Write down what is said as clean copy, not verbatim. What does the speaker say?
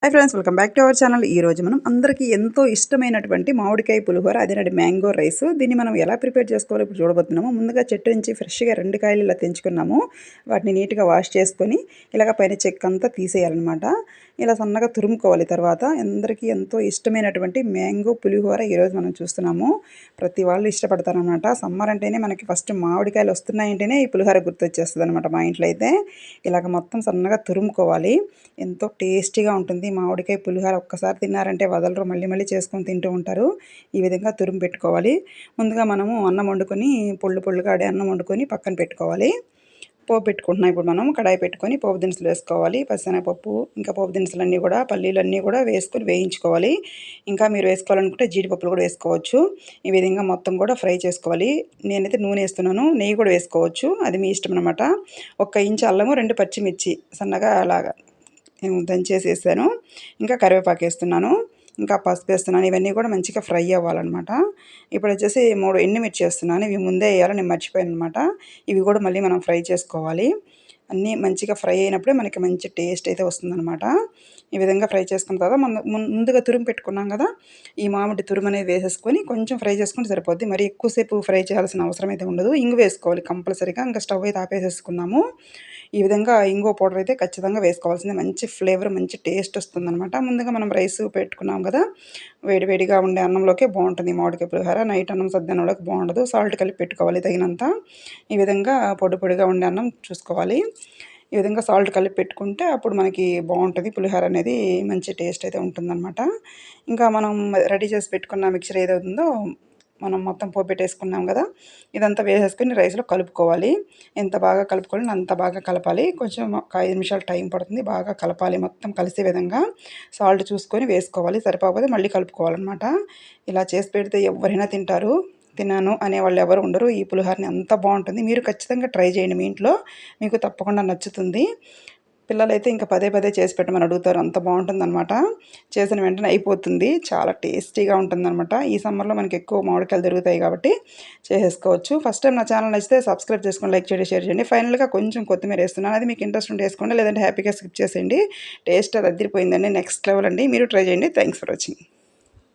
Hi friends, welcome back to our channel. ఈరోజు మనం అందరికీ ఎంతో ఇష్టమైనటువంటి మామిడికాయ పులిహోర, అదేనండి మ్యాంగో రైస్. దీన్ని మనం ఎలా ప్రిపేర్ చేసుకోవాలో ఇప్పుడు చూడబోతున్నాము. ముందుగా చెట్టు నుంచి ఫ్రెష్‌గా 2 కాయలు ఇలా తెంచుకున్నాము. వాటిని నీట్‌గా వాష్ చేసుకొని ఇలాగ పైన చెక్కంతా తీసేయాలనమాట. ఇలా సన్నగా తురుముకోవాలి. తర్వాత అందరికీ ఎంతో ఇష్టమైనటువంటి మ్యాంగో పులిహోర ఈరోజు మనం చూస్తున్నాము. ప్రతి వాళ్ళు ఇష్టపడతారనమాట. సమ్మర్ అంటేనే మనకి ఫస్ట్ మామిడికాయలు వస్తున్నాయంటేనే ఈ పులిహోర గుర్తొచ్చేస్తదనమాట మా ఇంట్లో అయితే. ఇలాగ మొత్తం సన్నగా తురుముకోవాలి. ఎంతో టేస్టీగా ఉంటుంది. మామిడికాయ పులిహోర ఒక్కసారి తిన్నారంటే వదలరు. మళ్ళీ మళ్ళీ చేసుకొని తింటూ ఉంటారు. ఈ విధంగా తురిమి పెట్టుకోవాలి. ముందుగా మనము అన్నం వండుకొని పొళ్ళు పొళ్ళుగా అన్నం వండుకొని పక్కన పెట్టుకోవాలి. పోపు పెట్టుకుంటున్నాం. ఇప్పుడు మనం కడాయి పెట్టుకొని పోపు దినుసులు వేసుకోవాలి. పచ్చెనగపప్పు, ఇంకా పోపు దినుసులన్నీ కూడా, పల్లీలన్నీ కూడా వేసుకొని వేయించుకోవాలి. ఇంకా మీరు వేసుకోవాలనుకుంటే జీడిపప్పులు కూడా వేసుకోవచ్చు. ఈ విధంగా మొత్తం కూడా ఫ్రై చేసుకోవాలి. నేనైతే నూనె వేస్తున్నాను. నెయ్యి కూడా వేసుకోవచ్చు. అది మీ ఇష్టం అనమాట. 1 ఇంచు అల్లము, 2 పచ్చిమిర్చి సన్నగా అలాగా నేను దంచేసేసాను. ఇంకా కరివేపాకు వేస్తున్నాను. ఇంకా పసుపు వేస్తున్నాను. ఇవన్నీ కూడా మంచిగా ఫ్రై అవ్వాలనమాట. ఇప్పుడు వచ్చేసి 3 ఎండుమిర్చి వేస్తున్నాను. ఇవి ముందే వేయాలి, నేను మర్చిపోయాననమాట. ఇవి కూడా మళ్ళీ మనం ఫ్రై చేసుకోవాలి. అన్నీ మంచిగా ఫ్రై అయినప్పుడే మనకి మంచి టేస్ట్ అయితే వస్తుందనమాట. ఈ విధంగా ఫ్రై చేసుకున్న తర్వాత ముందుగా తురుము పెట్టుకున్నాం కదా, ఈ మామిడి తురుము అనేది వేసేసుకొని కొంచెం ఫ్రై చేసుకుంటే సరిపోద్ది. మరి ఎక్కువసేపు ఫ్రై చేయాల్సిన అవసరం అయితే ఉండదు. ఇంగు వేసుకోవాలి కంపల్సరీగా. ఇంకా స్టవ్ అయితే ఆపేసేసుకుందాము. ఈ విధంగా ఇంగువ పౌడర్ అయితే ఖచ్చితంగా వేసుకోవాల్సిందే. మంచి ఫ్లేవర్, మంచి టేస్ట్ వస్తుందనమాట. ముందుగా మనం రైస్ పెట్టుకున్నాం కదా, వేడి వేడిగా ఉండే అన్నంలోకే బాగుంటుంది మామిడికాయ పులిహోర. నైట్ అన్నం సద్దన్నంలోకి బాగుండదు. సాల్ట్ కలిపి పెట్టుకోవాలి తగినంత. ఈ విధంగా పొడి పొడిగా ఉండే అన్నం చూసుకోవాలి. ఈ విధంగా సాల్ట్ కలిపి పెట్టుకుంటే అప్పుడు మనకి బాగుంటుంది పులిహోర అనేది. మంచి టేస్ట్ అయితే ఉంటుందన్నమాట. ఇంకా మనం రెడీ చేసి పెట్టుకున్న మిక్చర్ ఏదవుతుందో మనం మొత్తం పోపెట్టేసుకున్నాం కదా, ఇదంతా వేసేసుకొని రైస్లో కలుపుకోవాలి. ఎంత బాగా కలుపుకోవాలో అంత బాగా కలపాలి. కొంచెం ఒక 5 నిమిషాలు టైం పడుతుంది. బాగా కలపాలి. మొత్తం కలిసే విధంగా సాల్ట్ చూసుకొని వేసుకోవాలి. సరిపోకపోతే మళ్ళీ కలుపుకోవాలన్నమాట. ఇలా చేసి పెడితే ఎవరైనా తింటారు. తిన్నాను అనేవాళ్ళు ఎవరు ఉండరు. ఈ పులిహోరని అంత బాగుంటుంది. మీరు ఖచ్చితంగా ట్రై చేయండి మీ ఇంట్లో. మీకు తప్పకుండా నచ్చుతుంది. పిల్లలైతే ఇంకా పదే పదే చేసి పెట్టమని అడుగుతారు. అంత బాగుంటుందనమాట. చేసిన వెంటనే అయిపోతుంది. చాలా టేస్టీగా ఉంటుందనమాట. ఈ సమ్మర్లో మనకి ఎక్కువ మామిడికాయలు దొరుకుతాయి కాబట్టి చేసేసుకోవచ్చు. ఫస్ట్ టైం నా ఛానల్ నచ్చితే సబ్స్క్రైబ్ చేసుకొని లైక్ చేయండి, షేర్ చేయండి. ఫైనల్గా కొంచెం కొత్తిమీర వేస్తున్నాను. అది మీకు ఇంట్రెస్ట్ ఉంటే వేసుకోండి, లేదంటే హ్యాపీగా స్కిప్ చేసేయండి. టేస్ట్ అది అదిరిపోయిందండి. నెక్స్ట్ లెవెల్ అండి. మీరు ట్రై చేయండి. Thanks for watching.